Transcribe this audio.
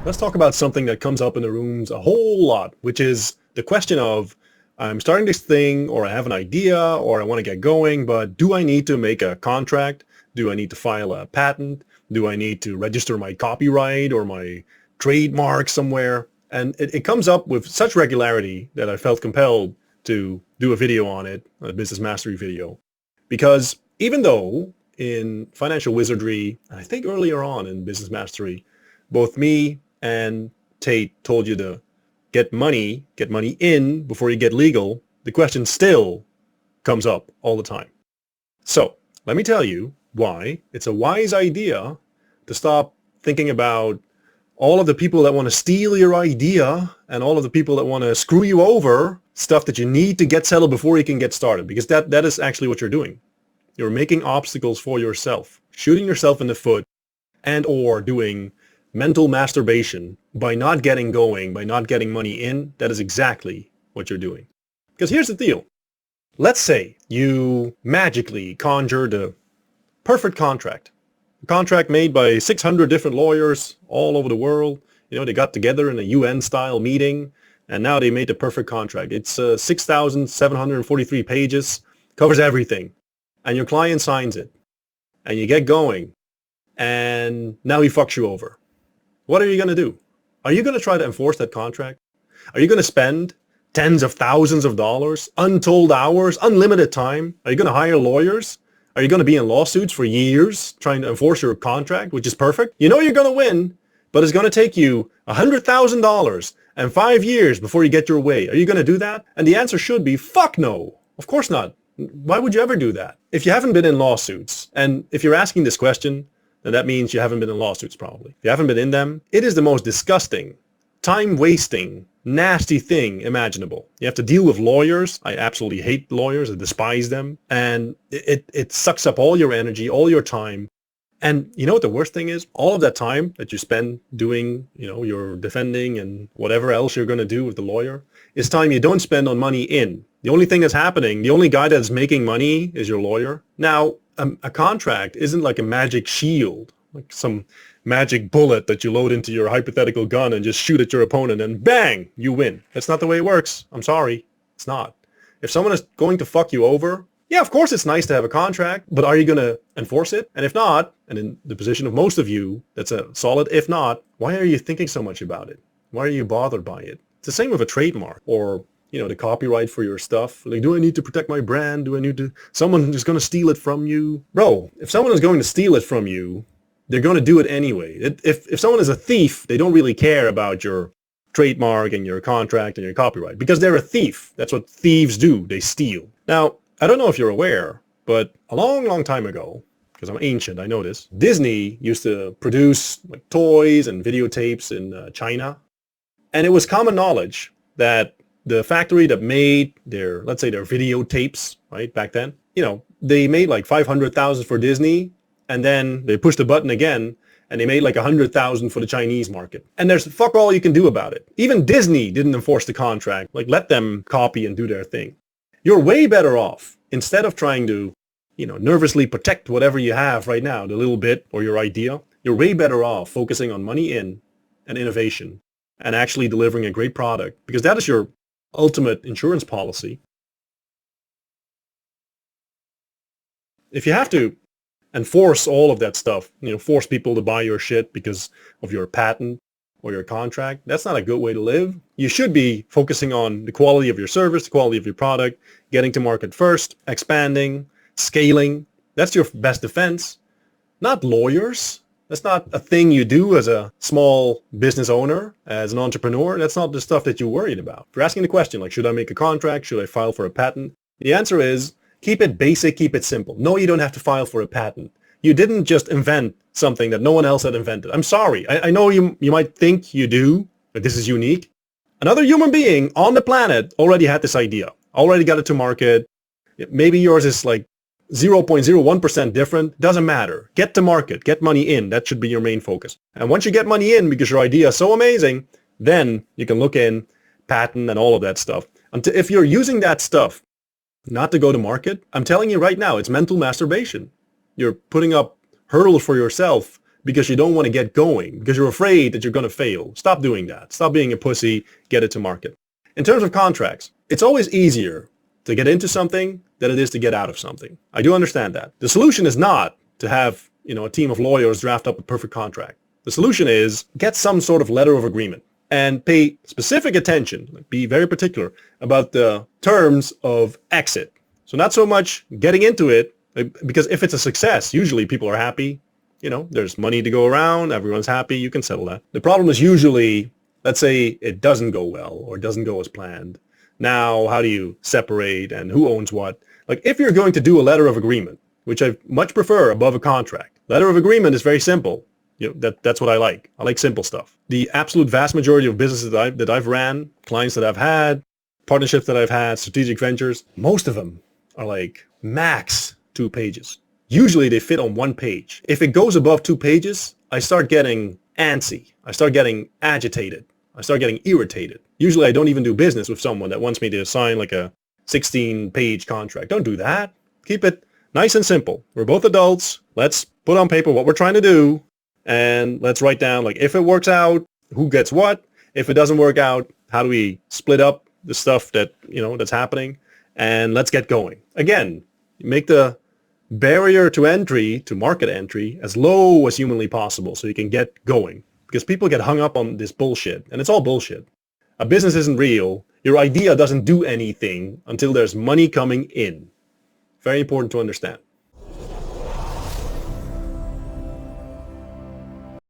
Let's talk about something that comes up in the rooms a whole lot, which is the question of, I'm starting this thing, or I have an idea, or I want to get going, but do I need to make a contract? Do I need to file a patent? Do I need to register my copyright or my trademark somewhere? And it comes up with such regularity that I felt compelled to do a video on it, a business mastery video. Because even though in financial wizardry, I think earlier on in business mastery, both me and Tate told you to get money in before you get legal, the question still comes up all the time. So let me tell you why it's a wise idea to stop thinking about all of the people that want to steal your idea and all of the people that want to screw you over, stuff that you need to get settled before you can get started, because that is actually what you're doing. You're making obstacles for yourself, shooting yourself in the foot, and or doing mental masturbation by not getting going, by not getting money in. That is exactly what you're doing. Because here's the deal. Let's say you magically conjured a perfect contract. A contract made by 600 different lawyers all over the world. You know, they got together in a UN-style meeting, and now they made the perfect contract. It's 6,743 pages, covers everything. And your client signs it. And you get going. And now he fucks you over. What are you going to do? Are you going to try to enforce that contract? Are you going to spend tens of thousands of dollars, untold hours, unlimited time? Are you going to hire lawyers? Are you going to be in lawsuits for years trying to enforce your contract, which is perfect? You know you're going to win, but it's going to take you $100,000 and 5 years before you get your way. Are you going to do that? And the answer should be, fuck no. Of course not. Why would you ever do that? If you haven't been in lawsuits, and if you're asking this question, then that means you haven't been in lawsuits probably. If you haven't been in them, it is the most disgusting, time-wasting, nasty thing imaginable. You have to deal with lawyers. I absolutely hate lawyers. I despise them. And it sucks up all your energy, all your time. And you know what the worst thing is? All of that time that you spend doing, your defending and whatever else you're going to do with the lawyer is time you don't spend on money in. The only thing that's happening, the only guy that's making money is your lawyer. Now, a contract isn't like a magic shield, like some magic bullet that you load into your hypothetical gun and just shoot at your opponent and bang, you win. That's not the way it works. I'm sorry. It's not. If someone is going to fuck you over, yeah, of course it's nice to have a contract, but are you going to enforce it? And if not, and in the position of most of you, that's a solid if not, why are you thinking so much about it? Why are you bothered by it? It's the same with a trademark or the copyright for your stuff. Like, do I need to protect my brand? Do I need to, someone is going to steal it from you? Bro, if someone is going to steal it from you, they're going to do it anyway. If someone is a thief, they don't really care about your trademark and your contract and your copyright because they're a thief. That's what thieves do. They steal. Now, I don't know if you're aware, but a long, long time ago, because I'm ancient, I know this, Disney used to produce like toys and videotapes in China. And it was common knowledge that the factory that made their, let's say their videotapes, right, back then, they made like 500,000 for Disney, and then they pushed the button again, and they made like 100,000 for the Chinese market. And there's fuck all you can do about it. Even Disney didn't enforce the contract, like let them copy and do their thing. You're way better off, instead of trying to, nervously protect whatever you have right now, the little bit or your idea, you're way better off focusing on money in and innovation and actually delivering a great product, because that is your ultimate insurance policy. If you have to enforce all of that stuff, force people to buy your shit because of your patent or your contract, that's not a good way to live. You should be focusing on the quality of your service, the quality of your product, getting to market first, expanding, scaling. That's your best defense, not lawyers. That's not a thing you do as a small business owner, as an entrepreneur. That's not the stuff that you're worried about. If you're asking the question, like, should I make a contract? Should I file for a patent? The answer is, keep it basic, keep it simple. No, you don't have to file for a patent. You didn't just invent something that no one else had invented. I'm sorry. I know you might think you do, but this is unique. Another human being on the planet already had this idea, already got it to market. Maybe yours is like 0.01% different. Doesn't matter. Get to market. Get money in. That should be your main focus. And once you get money in because your idea is so amazing, then you can look in, patent, and all of that stuff. If you're using that stuff not to go to market, I'm telling you right now, it's mental masturbation. You're putting up hurdles for yourself because you don't want to get going, because you're afraid that you're going to fail. Stop doing that. Stop being a pussy. Get it to market. In terms of contracts, it's always easier to get into something than it is to get out of something. I do understand that. The solution is not to have, a team of lawyers draft up a perfect contract. The solution is get some sort of letter of agreement and pay specific attention, be very particular about the terms of exit. So not so much getting into it, because if it's a success, usually people are happy. There's money to go around, everyone's happy, you can settle that. The problem is usually, let's say it doesn't go well or it doesn't go as planned. Now, how do you separate and who owns what? Like if you're going to do a letter of agreement, which I much prefer above a contract, letter of agreement is very simple. That's what I like. I like simple stuff. The absolute vast majority of businesses that I've ran, clients that I've had, partnerships that I've had, strategic ventures, most of them are like max 2 pages. Usually they fit on 1 page. If it goes above 2 pages, I start getting antsy. I start getting agitated. I start getting irritated. Usually I don't even do business with someone that wants me to sign like a 16-page contract. Don't do that. Keep it nice and simple. We're both adults. Let's put on paper what we're trying to do. And let's write down, like, if it works out, who gets what? If it doesn't work out, how do we split up the stuff that, that's happening? And let's get going. Again, make the barrier to entry, to market entry, as low as humanly possible so you can get going. Because people get hung up on this bullshit, and it's all bullshit. A business isn't real. Your idea doesn't do anything until there's money coming in. Very important to understand.